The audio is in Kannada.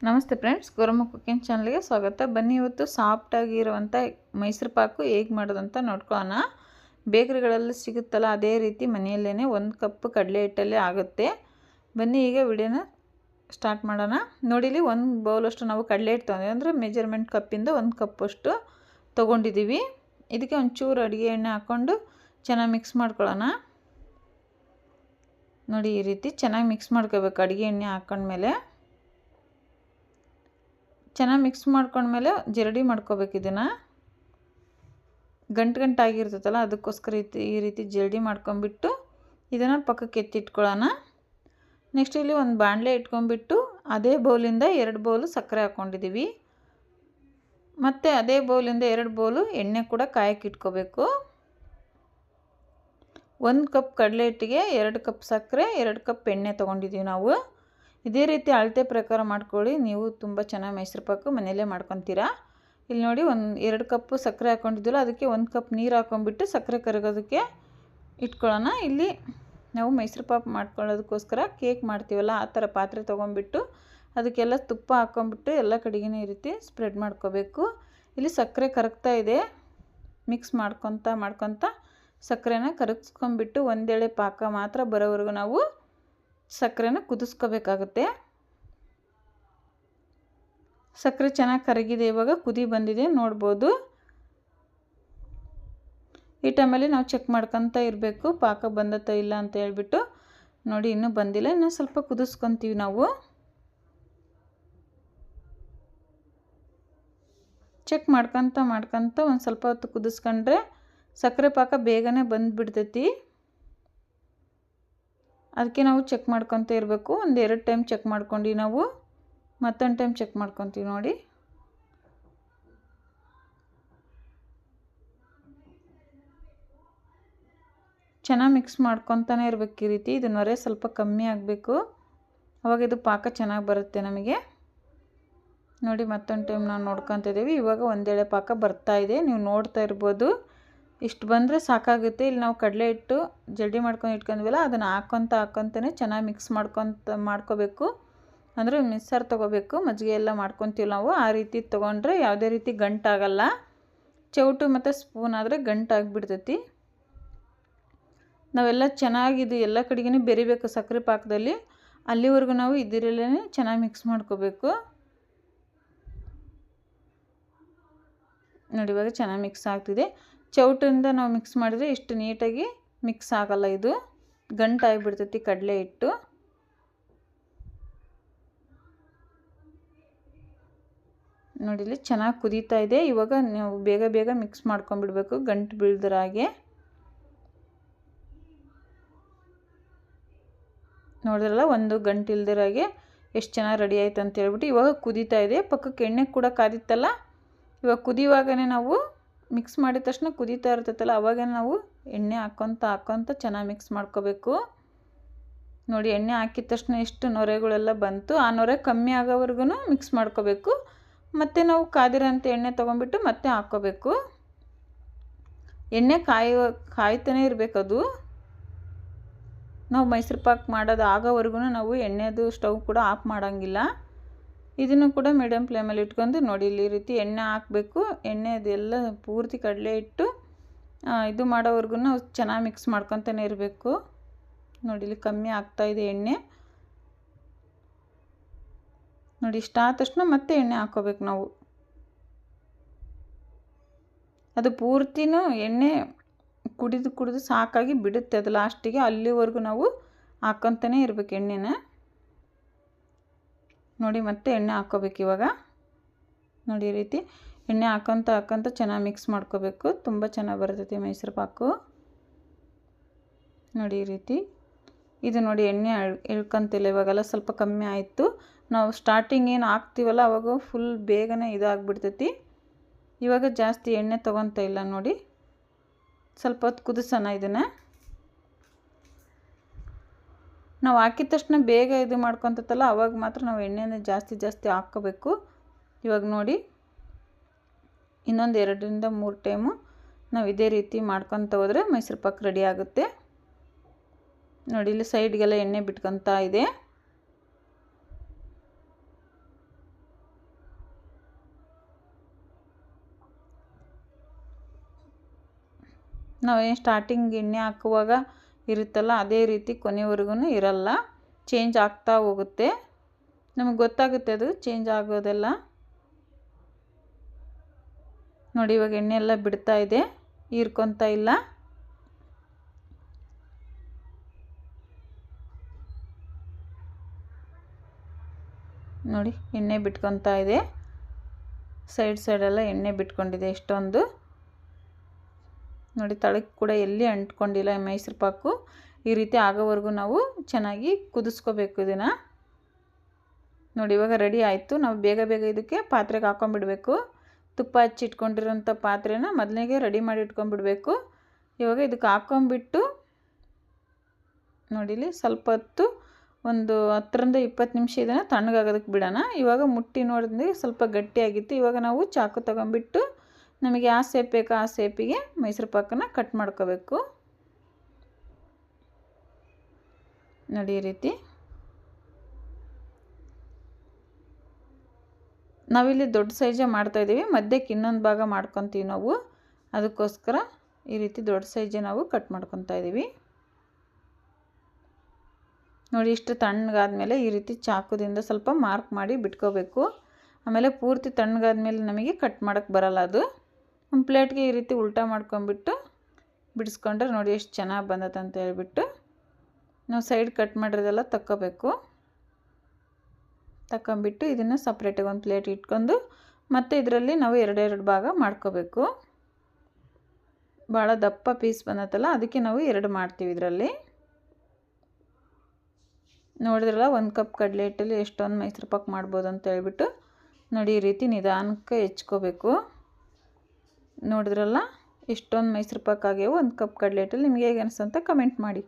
ನಮಸ್ತೆ ಫ್ರೆಂಡ್ಸ್, ಗೌರಮ್ಮ ಕುಕಿಂಗ್ ಚಾನಲ್ಗೆ ಸ್ವಾಗತ. ಬನ್ನಿ ಇವತ್ತು ಸಾಫ್ಟಾಗಿರುವಂಥ ಮೈಸೂರು ಪಾಕು ಹೇಗೆ ಮಾಡೋದಂತ ನೋಡ್ಕೊಳ್ಳೋಣ. ಬೇಕರಿಗಳಲ್ಲಿ ಸಿಗುತ್ತಲ್ಲ ಅದೇ ರೀತಿ ಮನೆಯಲ್ಲೇ 1 ಕಪ್ ಕಡಲೆ ಹಿಟ್ಟಲ್ಲೇ ಆಗುತ್ತೆ. ಬನ್ನಿ ಈಗ ವಿಡಿಯೋನ ಸ್ಟಾರ್ಟ್ ಮಾಡೋಣ. ನೋಡಿಲಿ 1 ಬೌಲಷ್ಟು ನಾವು ಕಡಲೆ ಹಿಟ್ಟು ತೊಗೊಂಡಿದ್ದೀವಿ, ಅಂದರೆ ಮೆಜರ್ಮೆಂಟ್ ಕಪ್ಪಿಂದ 1 ಕಪ್ಪಷ್ಟು ತೊಗೊಂಡಿದ್ದೀವಿ. ಇದಕ್ಕೆ ಒಂಚೂರು ಅಡುಗೆ ಎಣ್ಣೆ ಹಾಕ್ಕೊಂಡು ಚೆನ್ನಾಗಿ ಮಿಕ್ಸ್ ಮಾಡ್ಕೊಳ್ಳೋಣ. ನೋಡಿ, ಈ ರೀತಿ ಚೆನ್ನಾಗಿ ಮಿಕ್ಸ್ ಮಾಡ್ಕೋಬೇಕು. ಅಡುಗೆ ಎಣ್ಣೆ ಹಾಕ್ಕೊಂಡ್ಮೇಲೆ ಚೆನ್ನಾಗಿ ಮಿಕ್ಸ್ ಮಾಡ್ಕೊಂಡ್ಮೇಲೆ ಜರಡಿ ಮಾಡ್ಕೋಬೇಕು. ಇದನ್ನು ಗಂಟಾಗಿರ್ತೈತಲ್ಲ, ಅದಕ್ಕೋಸ್ಕರ ಈ ರೀತಿ ಜರಡಿ ಮಾಡ್ಕೊಂಬಿಟ್ಟು ಇದನ್ನು ಪಕ್ಕಕ್ಕೆ ಎತ್ತಿಟ್ಕೊಳ್ಳೋಣ. ನೆಕ್ಸ್ಟ್ ಇಲ್ಲಿ ಒಂದು ಬಾಣಲೆ ಇಟ್ಕೊಂಡ್ಬಿಟ್ಟು ಅದೇ ಬೌಲಿಂದ 2 ಬೌಲು ಸಕ್ಕರೆ ಹಾಕ್ಕೊಂಡಿದ್ದೀವಿ. ಮತ್ತು ಅದೇ ಬೌಲಿಂದ 2 ಬೌಲು ಎಣ್ಣೆ ಕೂಡ ಕಾಯಕ್ಕೆ ಇಟ್ಕೋಬೇಕು. 1 ಕಪ್ ಕಡಲೆ ಹಿಟ್ಟಿಗೆ 2 ಕಪ್ ಸಕ್ಕರೆ, 2 ಕಪ್ ಎಣ್ಣೆ ತೊಗೊಂಡಿದ್ದೀವಿ ನಾವು. ಇದೇ ರೀತಿ ಅಳತೆ ಪ್ರಕಾರ ಮಾಡ್ಕೊಳ್ಳಿ. ನೀವು ತುಂಬ ಚೆನ್ನಾಗಿ ಮೈಸೂರು ಪಾಕು ಮನೆಯಲ್ಲೇ ಮಾಡ್ಕೊತೀರಾ. ಇಲ್ಲಿ ನೋಡಿ, 2 ಕಪ್ಪು ಸಕ್ಕರೆ ಹಾಕ್ಕೊಂಡಿದ್ದಿಲ್ಲ, ಅದಕ್ಕೆ 1 ಕಪ್ ನೀರು ಹಾಕ್ಕೊಂಡ್ಬಿಟ್ಟು ಸಕ್ಕರೆ ಕರಗೋದಕ್ಕೆ ಇಟ್ಕೊಳ್ಳೋಣ. ಇಲ್ಲಿ ನಾವು ಮೈಸೂರು ಪಾಕು ಮಾಡ್ಕೊಳ್ಳೋದಕ್ಕೋಸ್ಕರ ಕೇಕ್ ಮಾಡ್ತೀವಲ್ಲ ಆ ಥರ ಪಾತ್ರೆ ತೊಗೊಂಡ್ಬಿಟ್ಟು ಅದಕ್ಕೆಲ್ಲ ತುಪ್ಪ ಹಾಕ್ಕೊಂಬಿಟ್ಟು ಎಲ್ಲ ಕಡೆಗೂ ಈ ರೀತಿ ಸ್ಪ್ರೆಡ್ ಮಾಡ್ಕೋಬೇಕು. ಇಲ್ಲಿ ಸಕ್ಕರೆ ಕರಗ್ತಾ ಇದೆ. ಮಿಕ್ಸ್ ಮಾಡ್ಕೊತ ಸಕ್ಕರೆನ ಕರಗಿಸ್ಕೊಂಬಿಟ್ಟು ಒಂದೆಳೆ ಪಾಕ ಮಾತ್ರ ಬರೋವರೆಗೂ ನಾವು ಸಕ್ಕರೆನ ಕುದಿಸ್ಕೋಬೇಕಾಗುತ್ತೆ. ಸಕ್ಕರೆ ಚೆನ್ನಾಗಿ ಕರಗಿದೆ, ಇವಾಗ ಕುದಿ ಬಂದಿದೆ ನೋಡ್ಬೋದು. ಈ ಟೈಮಲ್ಲಿ ನಾವು ಚೆಕ್ ಮಾಡ್ಕೊತ ಇರಬೇಕು, ಪಾಕ ಬಂದತ್ತ ಇಲ್ಲ ಅಂತ ಹೇಳ್ಬಿಟ್ಟು. ನೋಡಿ, ಇನ್ನೂ ಬಂದಿಲ್ಲ, ಇನ್ನೂ ಸ್ವಲ್ಪ ಕುದಿಸ್ಕೊತೀವಿ ನಾವು. ಚೆಕ್ ಮಾಡ್ಕೊತ ಒಂದು ಸ್ವಲ್ಪ ಹೊತ್ತು ಕುದಿಸ್ಕೊಂಡ್ರೆ ಸಕ್ಕರೆ ಪಾಕ ಬೇಗನೆ ಬಂದುಬಿಡ್ತೈತಿ. ಅದಕ್ಕೆ ನಾವು ಚೆಕ್ ಮಾಡ್ಕೊತ ಇರಬೇಕು. 1-2 ಟೈಮ್ ಚೆಕ್ ಮಾಡ್ಕೊಂಡು ನಾವು ಮತ್ತೊಂದು ಟೈಮ್ ಚೆಕ್ ಮಾಡ್ಕೊತೀವಿ. ನೋಡಿ, ಚೆನ್ನಾಗಿ ಮಿಕ್ಸ್ ಮಾಡ್ಕೊತಾನೆ ಇರಬೇಕು ಈ ರೀತಿ. ಇದು ನೊರೆ ಸ್ವಲ್ಪ ಕಮ್ಮಿ ಆಗಬೇಕು, ಅವಾಗ ಇದು ಪಾಕ ಚೆನ್ನಾಗಿ ಬರುತ್ತೆ ನಮಗೆ. ನೋಡಿ, ಮತ್ತೊಂದು ಟೈಮ್ ನಾವು ನೋಡ್ಕೊತಿದ್ದೀವಿ. ಇವಾಗ ಒಂದೆಳೆ ಪಾಕ ಬರ್ತಾ ಇದೆ, ನೀವು ನೋಡ್ತಾ ಇರ್ಬೋದು. ಇಷ್ಟು ಬಂದರೆ ಸಾಕಾಗುತ್ತೆ. ಇಲ್ಲಿ ನಾವು ಕಡಲೆ ಹಿಟ್ಟು ಜಲ್ಡಿ ಮಾಡ್ಕೊಂಡು ಇಟ್ಕೊಂಡ್ವಲ್ಲ, ಅದನ್ನು ಹಾಕ್ಕೊತಾನೆ ಚೆನ್ನಾಗಿ ಮಿಕ್ಸ್ ಮಾಡ್ಕೋಬೇಕು. ಅಂದರೆ ಮಿಕ್ಸರ್ ತೊಗೋಬೇಕು. ಮಜ್ಜಿಗೆ ಎಲ್ಲ ಮಾಡ್ಕೊತೀವಿ ನಾವು, ಆ ರೀತಿ ತೊಗೊಂಡ್ರೆ ಯಾವುದೇ ರೀತಿ ಗಂಟಾಗಲ್ಲ. ಚೌಟು ಮತ್ತು ಸ್ಪೂನ್ ಆದರೆ ಗಂಟಾಗಿಬಿಡ್ತೈತಿ. ನಾವೆಲ್ಲ ಚೆನ್ನಾಗಿದು ಎಲ್ಲ ಕಡೆಗೂ ಬೆರಿಬೇಕು ಸಕ್ಕರೆ ಪಾಕದಲ್ಲಿ. ಅಲ್ಲಿವರೆಗೂ ನಾವು ಇದರಲ್ಲೇ ಚೆನ್ನಾಗಿ ಮಿಕ್ಸ್ ಮಾಡ್ಕೋಬೇಕು. ನೋಡಿ, ಇವಾಗ ಚೆನ್ನಾಗಿ ಮಿಕ್ಸ್ ಆಗ್ತಿದೆ. ಚೌಟಿಂದ ನಾವು ಮಿಕ್ಸ್ ಮಾಡಿದರೆ ಇಷ್ಟು ನೀಟಾಗಿ ಮಿಕ್ಸ್ ಆಗಲ್ಲ, ಇದು ಗಂಟಾಗಿಬಿಡ್ತೈತಿ ಕಡಲೆ ಹಿಟ್ಟು. ನೋಡಿ, ಇಲ್ಲಿ ಚೆನ್ನಾಗಿ ಕುದೀತಾ ಇದೆ. ಇವಾಗ ನಾವು ಬೇಗ ಮಿಕ್ಸ್ ಮಾಡ್ಕೊಂಡ್ಬಿಡ್ಬೇಕು, ಗಂಟು ಬೀಳ್ದಿರ ಹಾಗೆ. ನೋಡಿದ್ರಲ್ಲ, ಒಂದು ಗಂಟು ಇಲ್ದಿರ ಹಾಗೆ ಎಷ್ಟು ಚೆನ್ನಾಗಿ ರೆಡಿ ಆಯ್ತು ಅಂತ ಹೇಳ್ಬಿಟ್ಟು. ಇವಾಗ ಕುದೀತಾ ಇದೆ. ಪಕ್ಕಕ್ಕೆ ಎಣ್ಣೆ ಕೂಡ ಕಾದಿತ್ತಲ್ಲ, ಇವಾಗ ಕುದಿಯುವಾಗನೇ ನಾವು ಮಿಕ್ಸ್ ಮಾಡಿದ ತಕ್ಷಣ ಕುದೀತಾ ಇರ್ತೈತಲ್ಲ, ಅವಾಗ ನಾವು ಎಣ್ಣೆ ಹಾಕ್ಕೊತ ಚೆನ್ನಾಗಿ ಮಿಕ್ಸ್ ಮಾಡ್ಕೋಬೇಕು. ನೋಡಿ, ಎಣ್ಣೆ ಹಾಕಿದ ತಕ್ಷಣ ಎಷ್ಟು ನೊರೆಗಳೆಲ್ಲ ಬಂತು. ಆ ನೊರೆ ಕಮ್ಮಿ ಆಗೋವರೆಗೂ ಮಿಕ್ಸ್ ಮಾಡ್ಕೋಬೇಕು. ಮತ್ತು ನಾವು ಕಾದಿರೋಂಥ ಎಣ್ಣೆ ತೊಗೊಂಡ್ಬಿಟ್ಟು ಮತ್ತೆ ಹಾಕ್ಕೋಬೇಕು. ಎಣ್ಣೆ ಕಾಯ್ತಾನೆ ಇರಬೇಕು. ಅದು ನಾವು ಮೈಸೂರು ಪಾಕ್ ಮಾಡೋದು ಆಗೋವರೆಗೂ ನಾವು ಎಣ್ಣೆದು ಸ್ಟವ್ ಕೂಡ ಆಫ್ ಮಾಡೋಂಗಿಲ್ಲ. ಇದನ್ನು ಕೂಡ ಮೀಡಿಯಮ್ ಫ್ಲೇಮಲ್ಲಿ ಇಟ್ಕೊಂಡು ನೋಡಿ, ಇಲ್ಲಿ ಈ ರೀತಿ ಎಣ್ಣೆ ಹಾಕಬೇಕು. ಎಣ್ಣೆದೆಲ್ಲ ಪೂರ್ತಿ ಕಡಲೆ ಇಟ್ಟು ಇದು ಮಾಡೋವರೆಗೂ ನಾವು ಚೆನ್ನಾಗಿ ಮಿಕ್ಸ್ ಮಾಡ್ಕೊತಾನೆ ಇರಬೇಕು. ನೋಡಿ, ಇಲ್ಲಿ ಕಮ್ಮಿ ಆಗ್ತಾಯಿದೆ ಎಣ್ಣೆ. ನೋಡಿ, ಇಷ್ಟ ಆದ ತಕ್ಷಣ ಮತ್ತೆ ಎಣ್ಣೆ ಹಾಕ್ಕೋಬೇಕು ನಾವು. ಅದು ಪೂರ್ತಿನೂ ಎಣ್ಣೆ ಕುಡಿದು ಸಾಕಾಗಿ ಬಿಡುತ್ತೆ ಅದು ಲಾಸ್ಟಿಗೆ. ಅಲ್ಲಿವರೆಗೂ ನಾವು ಹಾಕ್ಕೊತಾನೆ ಇರಬೇಕು ಎಣ್ಣೆನ. ನೋಡಿ, ಮತ್ತೆ ಎಣ್ಣೆ ಹಾಕ್ಕೋಬೇಕು ಇವಾಗ. ನೋಡಿ, ಈ ರೀತಿ ಎಣ್ಣೆ ಹಾಕ್ಕೊತ ಚೆನ್ನಾಗಿ ಮಿಕ್ಸ್ ಮಾಡ್ಕೋಬೇಕು. ತುಂಬ ಚೆನ್ನಾಗಿ ಬರ್ತೈತಿ ಮೈಸೂರು ಪಾಕು. ನೋಡಿ, ಈ ರೀತಿ ಇದು ನೋಡಿ, ಎಣ್ಣೆ ಇಳ್ಕೊಂತಿಲ್ಲ ಇವಾಗೆಲ್ಲ, ಸ್ವಲ್ಪ ಕಮ್ಮಿ ಆಯಿತು. ನಾವು ಸ್ಟಾರ್ಟಿಂಗ್ ಏನು ಹಾಕ್ತೀವಲ್ಲ ಅವಾಗ ಫುಲ್ ಬೇಗನೆ ಇದಾಗ್ಬಿಡ್ತೈತಿ. ಇವಾಗ ಜಾಸ್ತಿ ಎಣ್ಣೆ ತೊಗೊತಾ ಇಲ್ಲ. ನೋಡಿ, ಸ್ವಲ್ಪ ಹೊತ್ತು ಕುದಿಸೋಣ ಇದನ್ನು. ನಾವು ಹಾಕಿದ ತಕ್ಷಣ ಬೇಗ ಇದು ಮಾಡ್ಕೊತಲ್ಲ, ಅವಾಗ ಮಾತ್ರ ನಾವು ಎಣ್ಣೆನ ಜಾಸ್ತಿ ಹಾಕ್ಕೋಬೇಕು. ಇವಾಗ ನೋಡಿ, ಇನ್ನೊಂದು 2-3 ಟೈಮು ನಾವು ಇದೇ ರೀತಿ ಮಾಡ್ಕೊತ ಹೋದರೆ ಮೈಸೂರು ಪಾಕ್ ರೆಡಿ ಆಗುತ್ತೆ. ನೋಡಿ, ಇಲ್ಲಿ ಸೈಡ್ಗೆಲ್ಲ ಎಣ್ಣೆ ಬಿಟ್ಕೊತಾ ಇದೆ. ನಾವೇನು ಸ್ಟಾರ್ಟಿಂಗ್ ಎಣ್ಣೆ ಹಾಕುವಾಗ ಇರುತ್ತಲ್ಲ ಅದೇ ರೀತಿ ಕೊನೆವರೆಗೂ ಇರಲ್ಲ, ಚೇಂಜ್ ಆಗ್ತಾ ಹೋಗುತ್ತೆ. ನಮಗೆ ಗೊತ್ತಾಗುತ್ತೆ ಅದು ಚೇಂಜ್ ಆಗೋದೆಲ್ಲ. ನೋಡಿ ಇವಾಗ ಎಣ್ಣೆ ಎಲ್ಲ ಬಿಡ್ತಾ ಇದೆ, ಹೀರ್ಕೊತಾ ಇಲ್ಲ. ನೋಡಿ ಎಣ್ಣೆ ಬಿಟ್ಕೊತಾ ಇದೆ, ಸೈಡೆಲ್ಲ ಎಣ್ಣೆ ಬಿಟ್ಕೊಂಡಿದೆ ಎಷ್ಟೊಂದು. ನೋಡಿ ತಳಕ್ಕೆ ಕೂಡ ಎಲ್ಲಿ ಅಂಟ್ಕೊಂಡಿಲ್ಲ ಮೈಸೂರು ಪಾಕು. ಈ ರೀತಿ ಆಗೋವರೆಗೂ ನಾವು ಚೆನ್ನಾಗಿ ಕುದಿಸ್ಕೋಬೇಕು ಇದನ್ನು. ನೋಡಿ ಇವಾಗ ರೆಡಿ ಆಯಿತು. ನಾವು ಬೇಗ ಇದಕ್ಕೆ ಪಾತ್ರೆಗೆ ಹಾಕೊಂಡ್ಬಿಡ್ಬೇಕು. ತುಪ್ಪ ಹಚ್ಚಿಟ್ಕೊಂಡಿರೋಂಥ ಪಾತ್ರೆನ ಮೊದಲಿಗೆ ರೆಡಿ ಮಾಡಿ ಇಟ್ಕೊಂಡ್ಬಿಡ್ಬೇಕು. ಇವಾಗ ಇದಕ್ಕೆ ಹಾಕೊಂಡ್ಬಿಟ್ಟು ನೋಡಿಲಿ ಸ್ವಲ್ಪ ಹೊತ್ತು ಒಂದು 10ರಿಂದ 20 ನಿಮಿಷ ಇದನ್ನು ತಣ್ಣಗಾಗೋದಕ್ಕೆ ಬಿಡೋಣ. ಇವಾಗ ಮುಟ್ಟಿ ನೋಡಿದ್ರೆ ಸ್ವಲ್ಪ ಗಟ್ಟಿಯಾಗಿತ್ತು. ಇವಾಗ ನಾವು ಚಾಕು ತಗೊಂಡ್ಬಿಟ್ಟು ನಮಗೆ ಯಾವ ಶೇಪ್ ಬೇಕೋ ಆ ಶೇಪಿಗೆ ಮೈಸೂರು ಪಾಕನ್ನು ಕಟ್ ಮಾಡ್ಕೋಬೇಕು. ನೋಡಿ ಈ ರೀತಿ. ನಾವಿಲ್ಲಿ ದೊಡ್ಡ ಸೈಜೇ ಮಾಡ್ತಾಯಿದ್ದೀವಿ, ಮಧ್ಯಕ್ಕೆ ಇನ್ನೊಂದು ಭಾಗ ಮಾಡ್ಕೊತೀವಿ ನಾವು. ಅದಕ್ಕೋಸ್ಕರ ಈ ರೀತಿ ದೊಡ್ಡ ಸೈಜೇ ನಾವು ಕಟ್ ಮಾಡ್ಕೊತಾ ಇದ್ದೀವಿ. ನೋಡಿ ಇಷ್ಟು ತಣ್ಣಗಾದ್ಮೇಲೆ ಈ ರೀತಿ ಚಾಕುದಿಂದ ಸ್ವಲ್ಪ ಮಾರ್ಕ್ ಮಾಡಿ ಬಿಟ್ಕೋಬೇಕು. ಆಮೇಲೆ ಪೂರ್ತಿ ತಣ್ಣಗಾದ್ಮೇಲೆ ನಮಗೆ ಕಟ್ ಮಾಡೋಕ್ಕೆ ಬರಲ್ಲ ಅದು. ಒಂದು ಪ್ಲೇಟ್ಗೆ ಈ ರೀತಿ ಉಲ್ಟಾ ಮಾಡ್ಕೊಂಬಿಟ್ಟು ಬಿಡಿಸ್ಕೊಂಡ್ರೆ ನೋಡಿ ಎಷ್ಟು ಚೆನ್ನಾಗಿ ಬಂದತ್ತೆ ಅಂತ ಹೇಳ್ಬಿಟ್ಟು ನಾವು ಸೈಡ್ ಕಟ್ ಮಾಡಿರೋದೆಲ್ಲ ತಕ್ಕೋಬೇಕು. ತಗೊಂಬಿಟ್ಟು ಇದನ್ನು ಸಪ್ರೇಟಾಗಿ ಒಂದು ಪ್ಲೇಟ್ ಇಟ್ಕೊಂಡು ಮತ್ತು ಇದರಲ್ಲಿ ನಾವು ಎರಡೆರಡು ಭಾಗ ಮಾಡ್ಕೋಬೇಕು. ಭಾಳ ದಪ್ಪ ಪೀಸ್ ಬಂದತ್ತಲ್ಲ ಅದಕ್ಕೆ ನಾವು 2 ಮಾಡ್ತೀವಿ ಇದರಲ್ಲಿ. ನೋಡಿದ್ರಲ್ಲ 1 ಕಪ್ ಕಡಲೆ ಹಿಟ್ಟಲ್ಲಿ ಎಷ್ಟೊಂದು ಮೈಸೂರು ಪಾಕ್ ಮಾಡ್ಬೋದು ಅಂತ ಹೇಳ್ಬಿಟ್ಟು ನೋಡಿ ಈ ರೀತಿ ನಿಧಾನಕ್ಕೆ ಹೆಚ್ಕೋಬೇಕು. ನೋಡಿದ್ರಲ್ಲ ಎಷ್ಟೊಂದು ಮೈಸೂರು ಪಾಕ್ ಆಗ್ಯಾವು 1 ಕಪ್ ಕಡಲೆ ಹಿಟ್ಟಲ್ಲಿ. ನಿಮಗೆ ಹೇಗೆ ಅನಿಸ್ತಂತ ಕಮೆಂಟ್ ಮಾಡಿ.